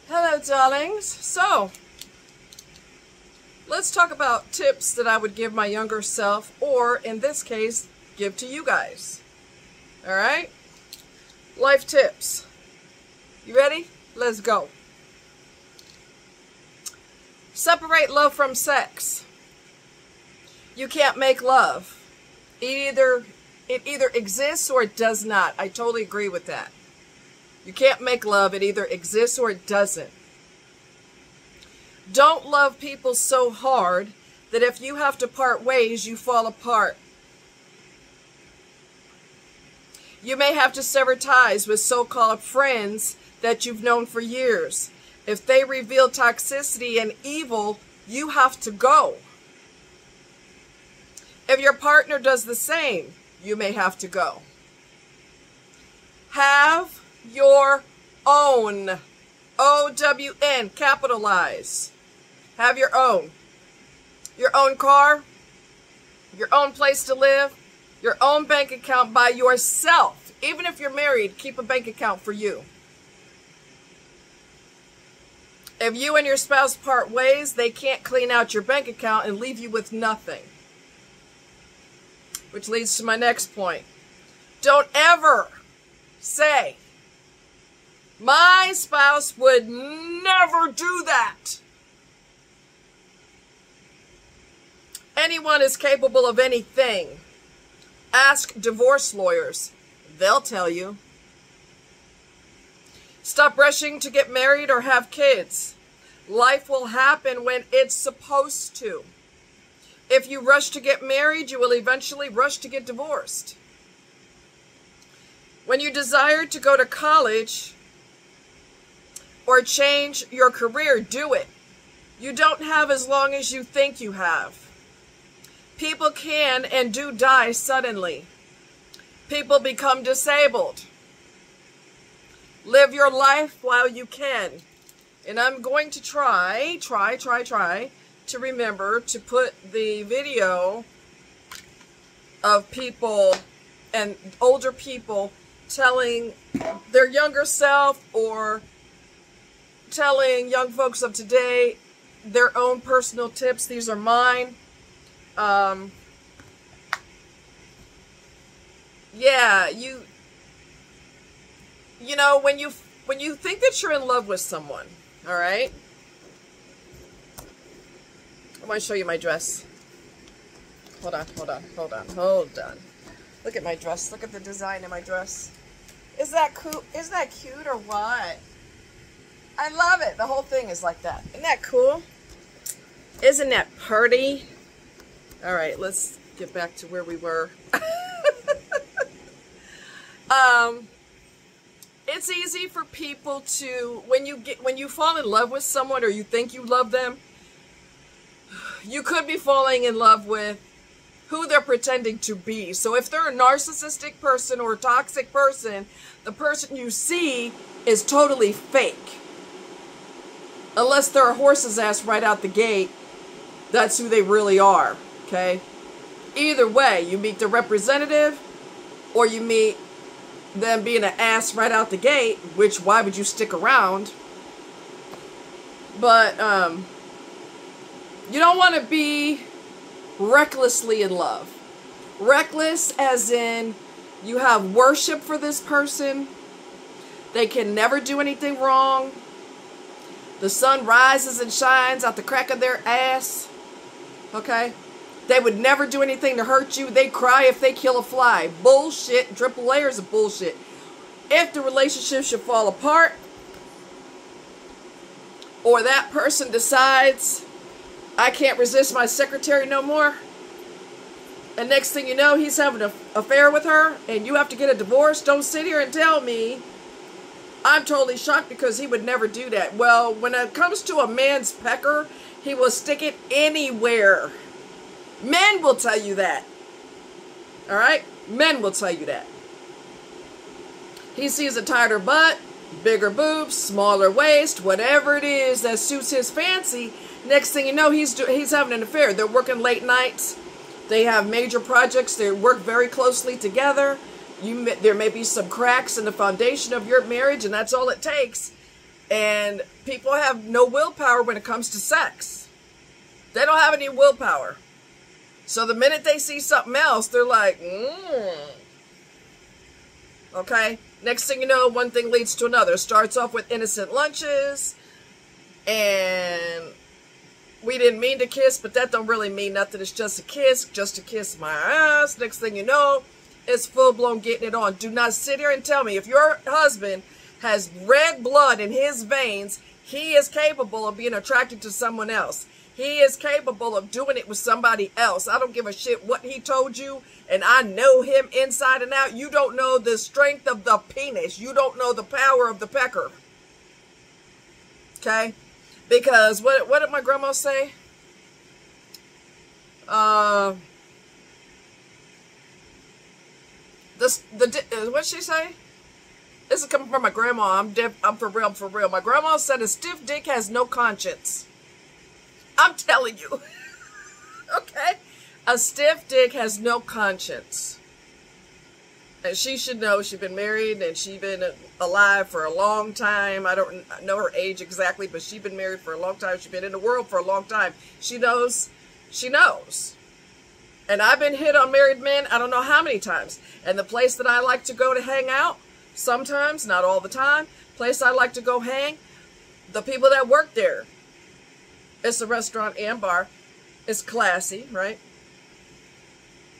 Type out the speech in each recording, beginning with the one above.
Hello, darlings. So, let's talk about tips that I would give my younger self, or in this case, give to you guys. All right? Life tips. You ready? Let's go. Separate love from sex. You can't make love. It either exists or it does not. I totally agree with that. You can't make love. It either exists or it doesn't. Don't love people so hard that if you have to part ways, you fall apart. You may have to sever ties with so-called friends that you've known for years. If they reveal toxicity and evil, you have to go. If your partner does the same, you may have to go. Have your own. O-W-N, capitalize. Have your own. Your own car, your own place to live, your own bank account by yourself. Even if you're married, keep a bank account for you. If you and your spouse part ways, they can't clean out your bank account and leave you with nothing. Which leads to my next point. Don't ever say, my spouse would never do that. Anyone is capable of anything. Ask divorce lawyers. They'll tell you. Stop rushing to get married or have kids. Life will happen when it's supposed to. If you rush to get married, you will eventually rush to get divorced. When you desire to go to college or change your career, do it. You don't have as long as you think you have. People can and do die suddenly. People become disabled. Live your life while you can. And I'm going to try to remember to put the video of people and older people telling their younger self or telling young folks of today their own personal tips. These are mine. Yeah, you know, when you think that you're in love with someone, all right? I want to show you my dress. Hold on. Look at my dress. Look at the design of my dress. Is that cool? Is that cute or what? I love it. The whole thing is like that. Isn't that cool? Isn't that pretty? All right, let's get back to where we were. It's easy for people to, when you fall in love with someone or you think you love them, you could be falling in love with who they're pretending to be. So if they're a narcissistic person or a toxic person, the person you see is totally fake. Unless they're a horse's ass right out the gate, that's who they really are, okay? Either way, you meet the representative or you meet them being an ass right out the gate, which why would you stick around? But you don't want to be recklessly in love. Reckless as in you have worship for this person. They can never do anything wrong. The sun rises and shines out the crack of their ass. Okay? They would never do anything to hurt you. They cry if they kill a fly. Bullshit. Triple layers of bullshit. If the relationship should fall apart, or that person decides, I can't resist my secretary no more, and next thing you know, he's having an affair with her, and you have to get a divorce, don't sit here and tell me, I'm totally shocked because he would never do that. Well, when it comes to a man's pecker, he will stick it anywhere. Men will tell you that. Alright? Men will tell you that. He sees a tighter butt, bigger boobs, smaller waist, whatever it is that suits his fancy. Next thing you know, he's having an affair. They're working late nights. They have major projects. They work very closely together. There may be some cracks in the foundation of your marriage, and that's all it takes. And people have no willpower when it comes to sex. They don't have any willpower. So the minute they see something else, they're like, okay? Next thing you know, one thing leads to another. Starts off with innocent lunches. And we didn't mean to kiss, but that don't really mean nothing. It's just to kiss my ass. Next thing you know, it's full-blown getting it on. Do not sit here and tell me if your husband has red blood in his veins, he is capable of being attracted to someone else. He is capable of doing it with somebody else. I don't give a shit what he told you, and I know him inside and out. You don't know the strength of the penis. You don't know the power of the pecker. Okay? Because what did my grandma say? What'd she say? This is coming from my grandma. I'm for real, for real. My grandma said a stiff dick has no conscience. I'm telling you. Okay? A stiff dick has no conscience. And she should know. She's been married and she's been alive for a long time. I don't know her age exactly, but she's been married for a long time. She's been in the world for a long time. She knows. She knows. And I've been hit on married men I don't know how many times. And the place that I like to go to hang out, sometimes, not all the time, place I like to go hang, the people that work there, it's a restaurant and bar. It's classy, right?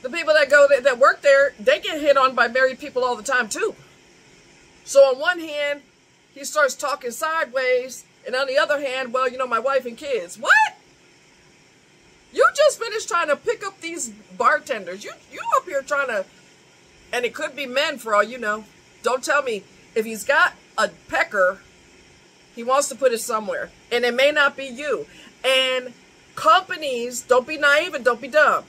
The people that work there, they get hit on by married people all the time too. So on one hand, he starts talking sideways, and on the other hand, well, you know, my wife and kids. What? You just finished trying to pick up these bartenders. You up here trying to, and it could be men for all you know. Don't tell me if he's got a pecker, he wants to put it somewhere, and it may not be you. And companies, don't be naive and don't be dumb.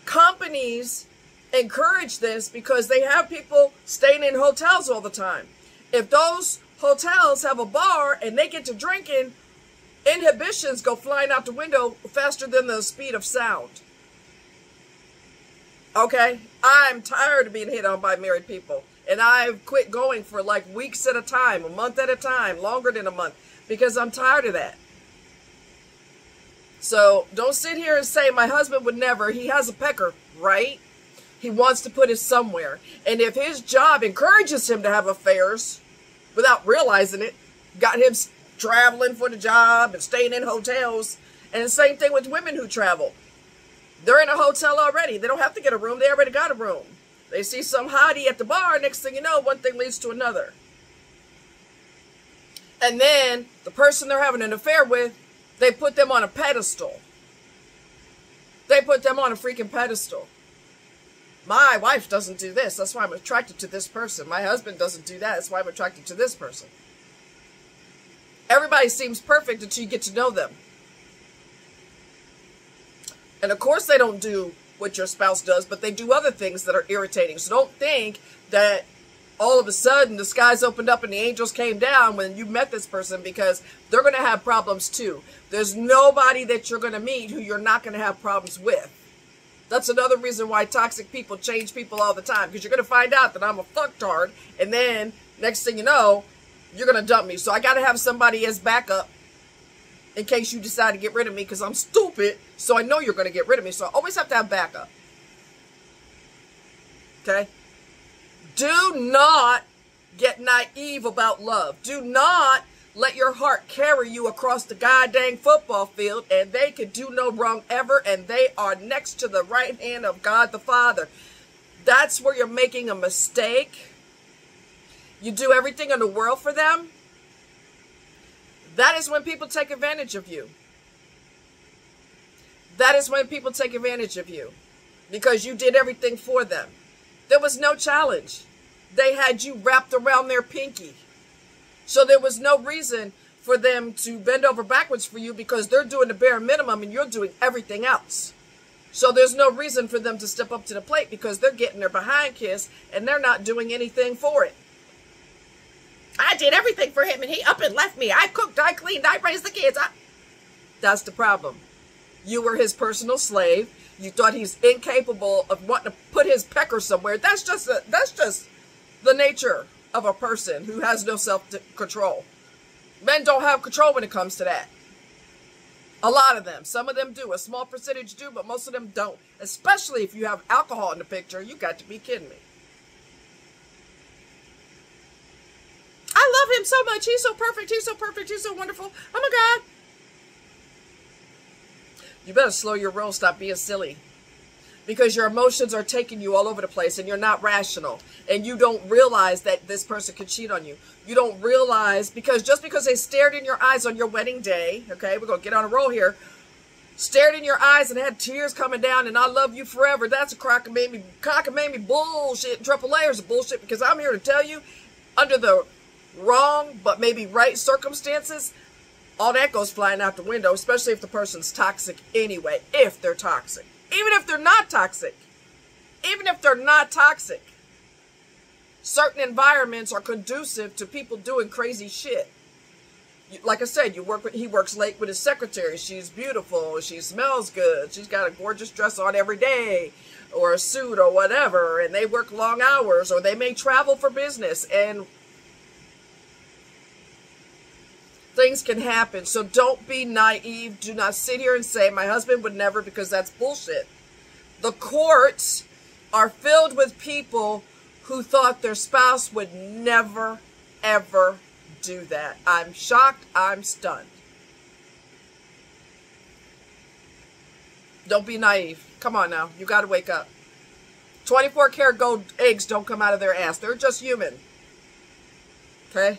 Companies encourage this because they have people staying in hotels all the time. If those hotels have a bar and they get to drinking, inhibitions go flying out the window faster than the speed of sound. Okay? I'm tired of being hit on by married people. And I've quit going for like weeks at a time, a month at a time, longer than a month, because I'm tired of that. So don't sit here and say my husband would never. He has a pecker, right? He wants to put it somewhere. And if his job encourages him to have affairs without realizing it, got him traveling for the job and staying in hotels. And the same thing with women who travel. They're in a hotel already. They don't have to get a room. They already got a room. They see some hottie at the bar. Next thing you know, one thing leads to another. And then the person they're having an affair with, they put them on a pedestal. They put them on a freaking pedestal. My wife doesn't do this. That's why I'm attracted to this person. My husband doesn't do that. That's why I'm attracted to this person. Everybody seems perfect until you get to know them. And of course they don't do what your spouse does, but they do other things that are irritating. So don't think that all of a sudden the skies opened up and the angels came down when you met this person, because they're going to have problems too. There's nobody that you're going to meet who you're not going to have problems with. That's another reason why toxic people change people all the time, because you're going to find out that I'm a fucktard, and then next thing you know, you're going to dump me. So I got to have somebody as backup in case you decide to get rid of me, because I'm stupid, so I know you're going to get rid of me. So I always have to have backup. Okay? Do not get naive about love. Do not let your heart carry you across the goddamn football field, and they could do no wrong ever, and they are next to the right hand of God the Father. That's where you're making a mistake. You do everything in the world for them. That is when people take advantage of you. That is when people take advantage of you, because you did everything for them. There was no challenge. They had you wrapped around their pinky. So there was no reason for them to bend over backwards for you, because they're doing the bare minimum and you're doing everything else. So there's no reason for them to step up to the plate, because they're getting their behind kissed and they're not doing anything for it. I did everything for him and he up and left me. I cooked, I cleaned, I raised the kids. That's the problem. You were his personal slave. You thought he's incapable of wanting to put his pecker somewhere. That's just the nature of a person who has no self-control. Men don't have control when it comes to that. A lot of them. Some of them do. A small percentage do, but most of them don't. Especially if you have alcohol in the picture. You got to be kidding me. I love him so much. He's so perfect. He's so perfect. He's so wonderful. Oh my God. You better slow your roll. Stop being silly. Because your emotions are taking you all over the place and you're not rational. And you don't realize that this person could cheat on you. You don't realize, because just because they stared in your eyes on your wedding day, okay, we're going to get on a roll here, stared in your eyes and had tears coming down and I love you forever, that's a cockamamie bullshit. Triple layers of bullshit, because I'm here to tell you, under the wrong but maybe right circumstances, all that goes flying out the window, especially if the person's toxic anyway, if they're toxic. Even if they're not toxic. Even if they're not toxic. Certain environments are conducive to people doing crazy shit. Like I said, he works late with his secretary. She's beautiful. She smells good. She's got a gorgeous dress on every day. Or a suit or whatever. And they work long hours. Or they may travel for business. And things can happen. So don't be naive. Do not sit here and say, my husband would never, because that's bullshit. The courts are filled with people who thought their spouse would never, ever do that. I'm shocked. I'm stunned. Don't be naive. Come on now. You got to wake up. 24 karat gold eggs don't come out of their ass. They're just human. Okay?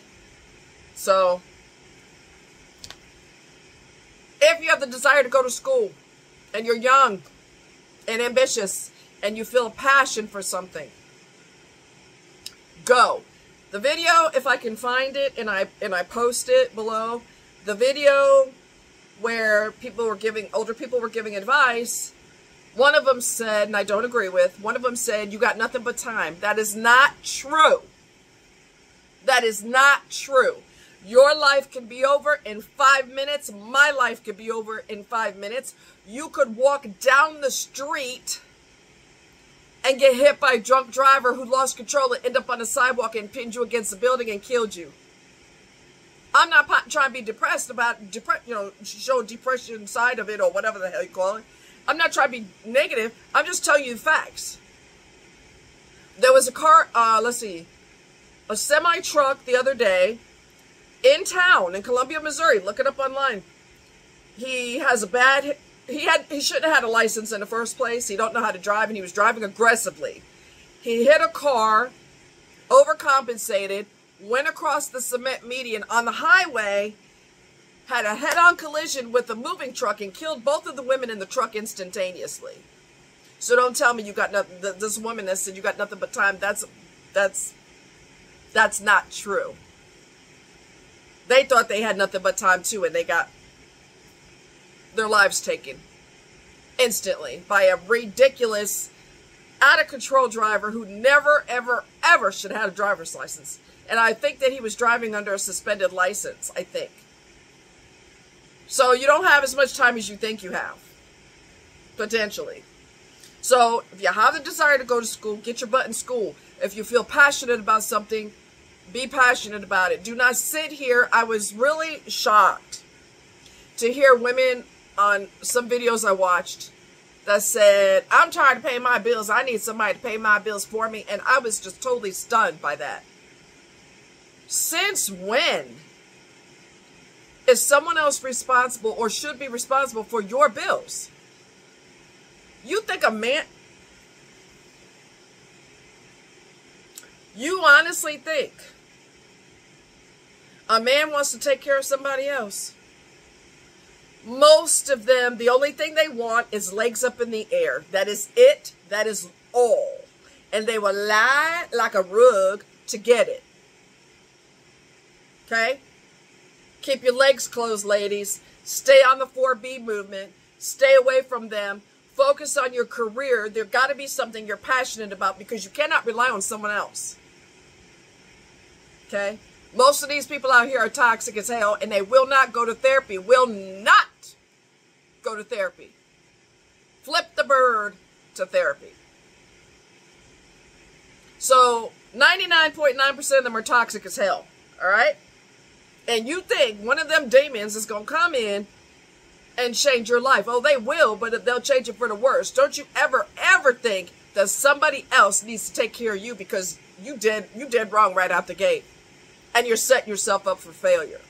So, if you have the desire to go to school and you're young and ambitious and you feel a passion for something, go. The video, if I can find it and I post it below, the video where older people were giving advice, one of them said, and I don't agree with, one of them said, you got nothing but time. That is not true. That is not true. Your life can be over in 5 minutes. My life could be over in 5 minutes. You could walk down the street and get hit by a drunk driver who lost control and end up on the sidewalk and pinned you against the building and killed you. I'm not trying to be depressed about, show depression side of it or whatever the hell you call it. I'm not trying to be negative. I'm just telling you the facts. There was a car, a semi-truck the other day in town in Columbia, Missouri. Look it up online. He has a bad, he shouldn't have had a license in the first place. He don't know how to drive, and he was driving aggressively. He hit a car, overcompensated, went across the cement median on the highway, had a head-on collision with a moving truck and killed both of the women in the truck instantaneously. So don't tell me you got nothing. This woman that said you got nothing but time, that's not true. They thought they had nothing but time too, and they got their lives taken instantly by a ridiculous, out-of-control driver who never, ever, ever should have had a driver's license. And I think that he was driving under a suspended license, I think. So you don't have as much time as you think you have, potentially. So if you have the desire to go to school, get your butt in school. If you feel passionate about something, be passionate about it. Do not sit here. I was really shocked to hear women on some videos I watched that said, I'm trying to pay my bills. I need somebody to pay my bills for me. And I was just totally stunned by that. Since when is someone else responsible or should be responsible for your bills? You think a man... You honestly think a man wants to take care of somebody else? Most of them, the only thing they want is legs up in the air. That is it. That is all. And they will lie like a rug to get it. Okay? Keep your legs closed, ladies. Stay on the 4B movement. Stay away from them. Focus on your career. There got to be something you're passionate about, because you cannot rely on someone else. Okay? Most of these people out here are toxic as hell, and they will not go to therapy. Will not go to therapy. Flip the bird to therapy. So 99.9% of them are toxic as hell. All right? And you think one of them demons is going to come in and change your life. Oh, they will, but they'll change it for the worse. Don't you ever think that somebody else needs to take care of you because you did wrong right out the gate. And you're setting yourself up for failure.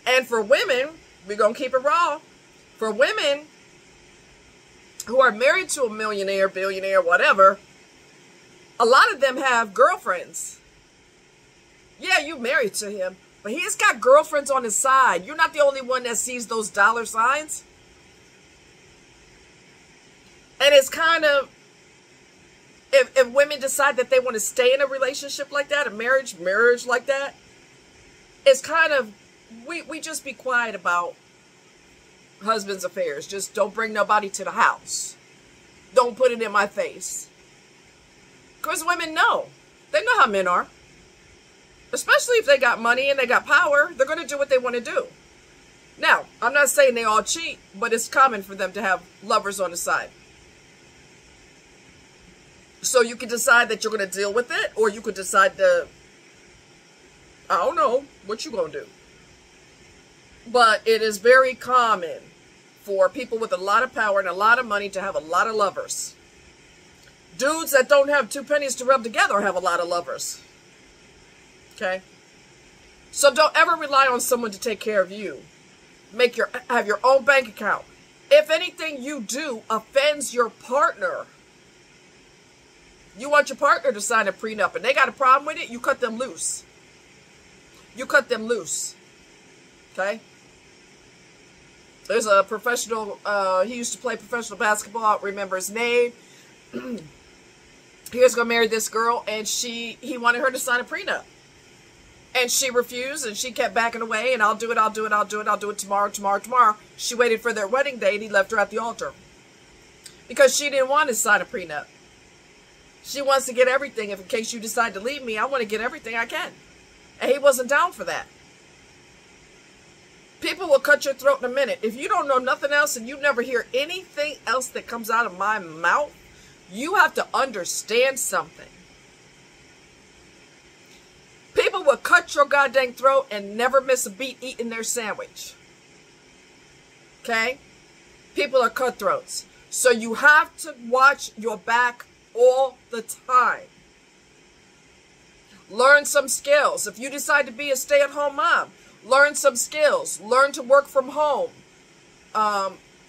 And for women, we're going to keep it raw. For women who are married to a millionaire, billionaire, whatever, a lot of them have girlfriends. Yeah, you married to him, but he's got girlfriends on his side. You're not the only one that sees those dollar signs. And it's kind of, if women decide that they want to stay in a relationship like that, a marriage like that, it's kind of, we just be quiet about husband's affairs. Just don't bring nobody to the house. Don't put it in my face. Because women know. They know how men are. Especially if they got money and they got power, they're going to do what they want to do. Now, I'm not saying they all cheat, but it's common for them to have lovers on the side. So you can decide that you're going to deal with it, or you could decide to, I don't know, what you going to do. But it is very common for people with a lot of power and a lot of money to have a lot of lovers. Dudes that don't have two pennies to rub together have a lot of lovers. Okay? So don't ever rely on someone to take care of you. Have your own bank account. If anything you do offends your partner, you want your partner to sign a prenup and they got a problem with it, you cut them loose. You cut them loose. Okay? There's a professional, he used to play professional basketball, I don't remember his name. He was going to marry this girl, and he wanted her to sign a prenup. And she refused, and she kept backing away, and I'll do it tomorrow. She waited for their wedding day, and he left her at the altar. Because she didn't want to sign a prenup. She wants to get everything. If in case you decide to leave me, I want to get everything I can. And he wasn't down for that. People will cut your throat in a minute. If you don't know nothing else and you never hear anything else that comes out of my mouth, you have to understand something. People will cut your goddamn throat and never miss a beat eating their sandwich. Okay? People are cutthroats. So you have to watch your back all the time. Learn some skills. If you decide to be a stay-at-home mom, learn some skills. Learn to work from home.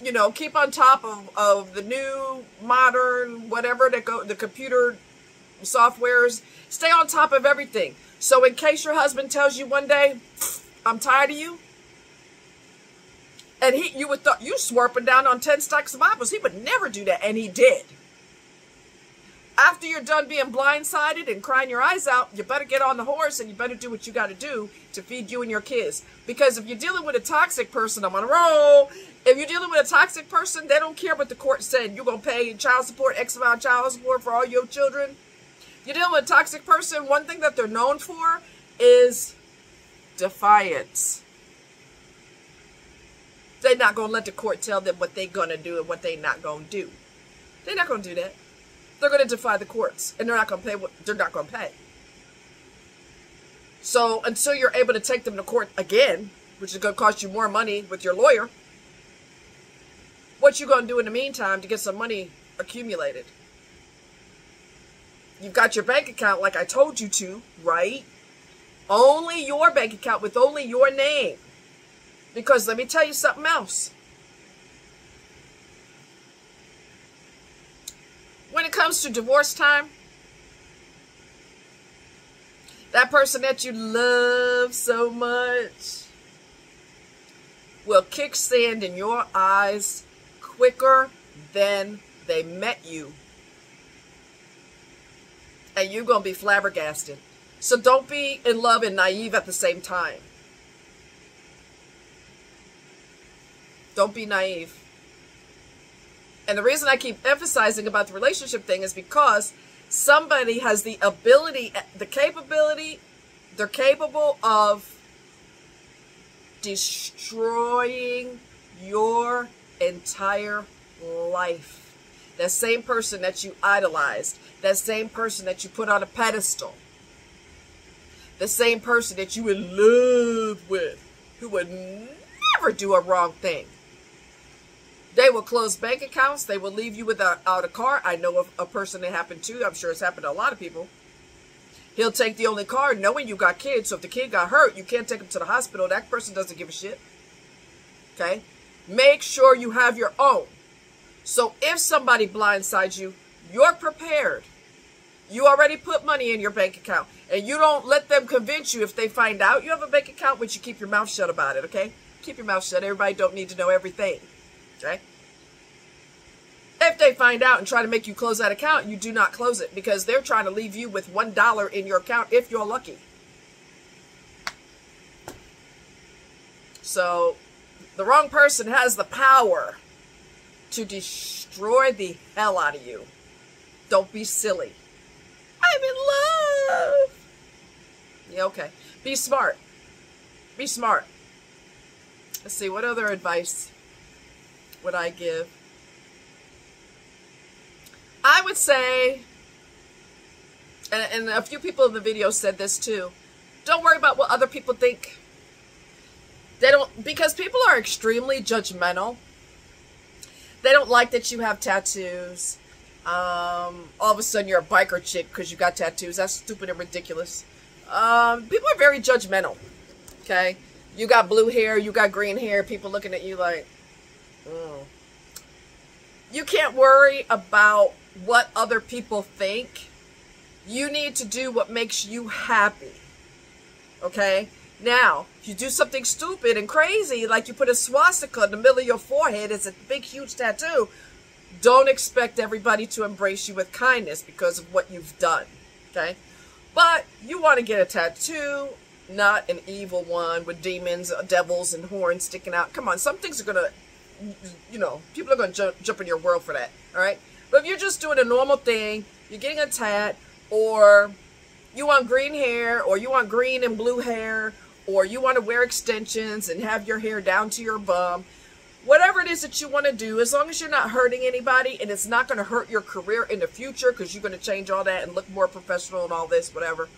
You know, keep on top of the new, modern, whatever the computer softwares. Stay on top of everything. So in case your husband tells you one day, I'm tired of you, and you would thought you swarping down on 10 stacks of Bibles, he would never do that, and he did. After you're done being blindsided and crying your eyes out, you better get on the horse and you better do what you got to do to feed you and your kids. Because if you're dealing with a toxic person, I'm on a roll. If you're dealing with a toxic person, they don't care what the court said. You're going to pay child support, X amount of child support for all your children. You're dealing with a toxic person, one thing that they're known for is defiance. They're not going to let the court tell them what they're going to do and what they're not going to do. They're not going to do that. They're going to defy the courts, and they're not going to pay what they're not going to pay. So until you're able to take them to court again, which is going to cost you more money with your lawyer, what you going to do in the meantime to get some money accumulated? You've got your bank account like I told you to, right? Only your bank account with only your name. Because let me tell you something else. When it comes to divorce time, that person that you love so much will kick sand in your eyes quicker than they met you. And you're going to be flabbergasted. So don't be in love and naive at the same time. Don't be naive. And the reason I keep emphasizing about the relationship thing is because somebody has the ability, the capability, they're capable of destroying your entire life. That same person that you idolized, that same person that you put on a pedestal, the same person that you in love with, who would never do a wrong thing. They will close bank accounts. They will leave you without a car. I know of a person that happened to. I'm sure it's happened to a lot of people. He'll take the only car knowing you got kids. So if the kid got hurt, you can't take him to the hospital. That person doesn't give a shit. Okay? Make sure you have your own. So if somebody blindsides you, you're prepared. You already put money in your bank account. And you don't let them convince you if they find out you have a bank account, but you keep your mouth shut about it, okay? Keep your mouth shut. Everybody don't need to know everything. Okay? If they find out and try to make you close that account, you do not close it because they're trying to leave you with $1 in your account if you're lucky. So the wrong person has the power to destroy the hell out of you. Don't be silly. I'm in love. Yeah, okay. Be smart. Be smart. Let's see, what other advice would I give? I would say, and a few people in the video said this too, don't worry about what other people think. They don't, because people are extremely judgmental. They don't like that you have tattoos. All of a sudden you're a biker chick because you got tattoos. That's stupid and ridiculous. People are very judgmental. Okay? You got blue hair, you got green hair, people looking at you like, oh. You can't worry about what other people think. You need to do what makes you happy. Okay? Now, if you do something stupid and crazy, like you put a swastika in the middle of your forehead, it's a big, huge tattoo, don't expect everybody to embrace you with kindness because of what you've done. Okay? But you want to get a tattoo, not an evil one with demons, devils, and horns sticking out. Come on, some things are going to, you know, people are going to jump in your world for that. All right? But if you're just doing a normal thing, you're getting a tat, or you want green hair, or you want green and blue hair, or you want to wear extensions and have your hair down to your bum, whatever it is that you want to do, as long as you're not hurting anybody and it's not going to hurt your career in the future because you're going to change all that and look more professional and all this, whatever.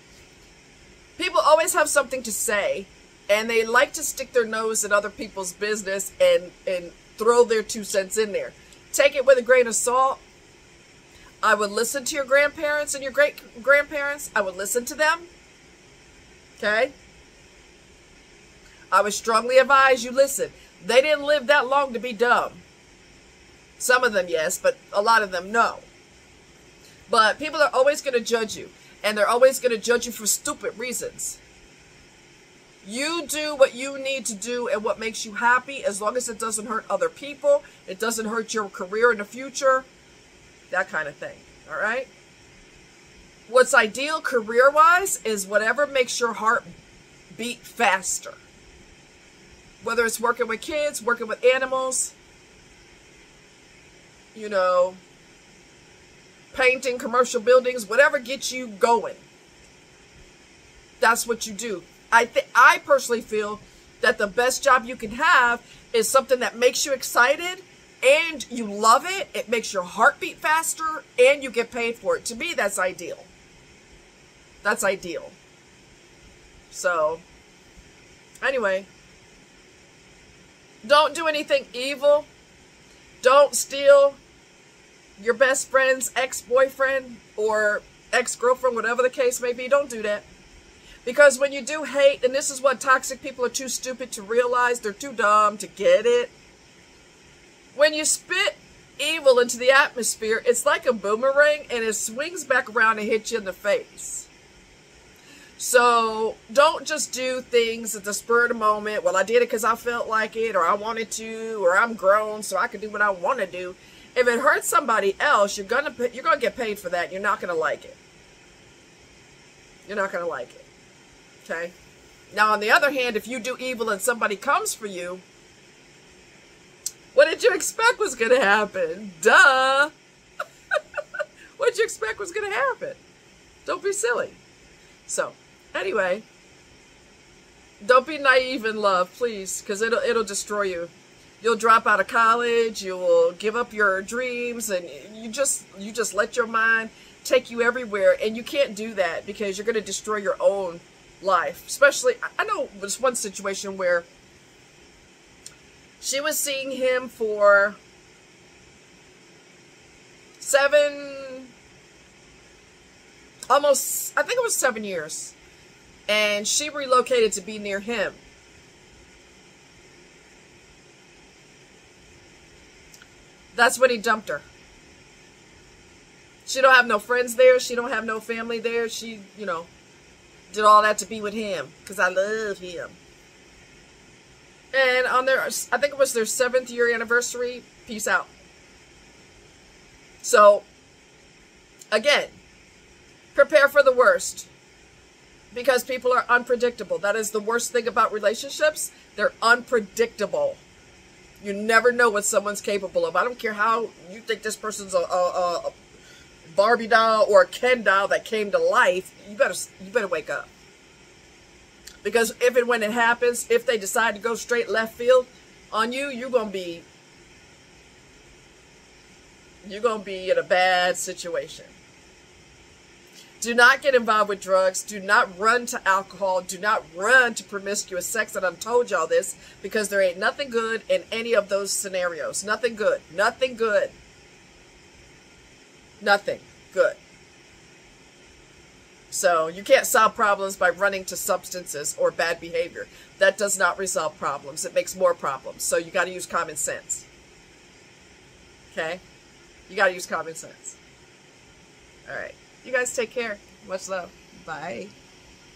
People always have something to say, and they like to stick their nose in other people's business and throw their 2 cents in there. Take it with a grain of salt. I would listen to your grandparents and your great-grandparents. I would listen to them. Okay? I would strongly advise you listen. They didn't live that long to be dumb. Some of them, yes, but a lot of them, no. But people are always going to judge you. And they're always going to judge you for stupid reasons. You do what you need to do and what makes you happy, as long as it doesn't hurt other people. It doesn't hurt your career in the future. That kind of thing. All right? What's ideal career-wise is whatever makes your heart beat faster. Whether it's working with kids, working with animals, you know, painting commercial buildings, whatever gets you going. That's what you do. I personally feel that the best job you can have is something that makes you excited and you love it. It makes your heart beat faster and you get paid for it. To me, that's ideal. That's ideal. So, anyway, don't do anything evil. Don't steal your best friend's ex-boyfriend or ex-girlfriend, whatever the case may be. Don't do that. Because when you do hate, and this is what toxic people are too stupid to realize, they're too dumb to get it. When you spit evil into the atmosphere, it's like a boomerang and it swings back around and hits you in the face. So don't just do things at the spur of the moment. Well, I did it because I felt like it, or I wanted to, or I'm grown so I can do what I want to do. If it hurts somebody else, you're gonna get paid for that. You're not gonna like it. You're not gonna like it. Okay? Now, on the other hand, if you do evil and somebody comes for you, what did you expect was gonna happen? Duh! What did you expect was gonna happen? Don't be silly. So, anyway, don't be naive in love, please, because it'll destroy you. You'll drop out of college, you will give up your dreams, and you just let your mind take you everywhere. And you can't do that because you're going to destroy your own life. Especially, I know there's one situation where she was seeing him for I think it was 7 years. And she relocated to be near him. That's when he dumped her. She don't have no friends there. She don't have no family there. She, you know, did all that to be with him. Because I love him. And on their, I think it was their 7th year anniversary, peace out. So, again, prepare for the worst. Because people are unpredictable. That is the worst thing about relationships. They're unpredictable. You never know what someone's capable of. I don't care how you think this person's a Barbie doll or a Ken doll that came to life. You better wake up. Because if and when it happens, if they decide to go straight left field on you, you're gonna be in a bad situation. Do not get involved with drugs. Do not run to alcohol. Do not run to promiscuous sex. And I've told y'all this because there ain't nothing good in any of those scenarios. Nothing good. Nothing good. Nothing good. So you can't solve problems by running to substances or bad behavior. That does not resolve problems. It makes more problems. So you got to use common sense. Okay? You got to use common sense. All right. You guys take care. Much love. Bye.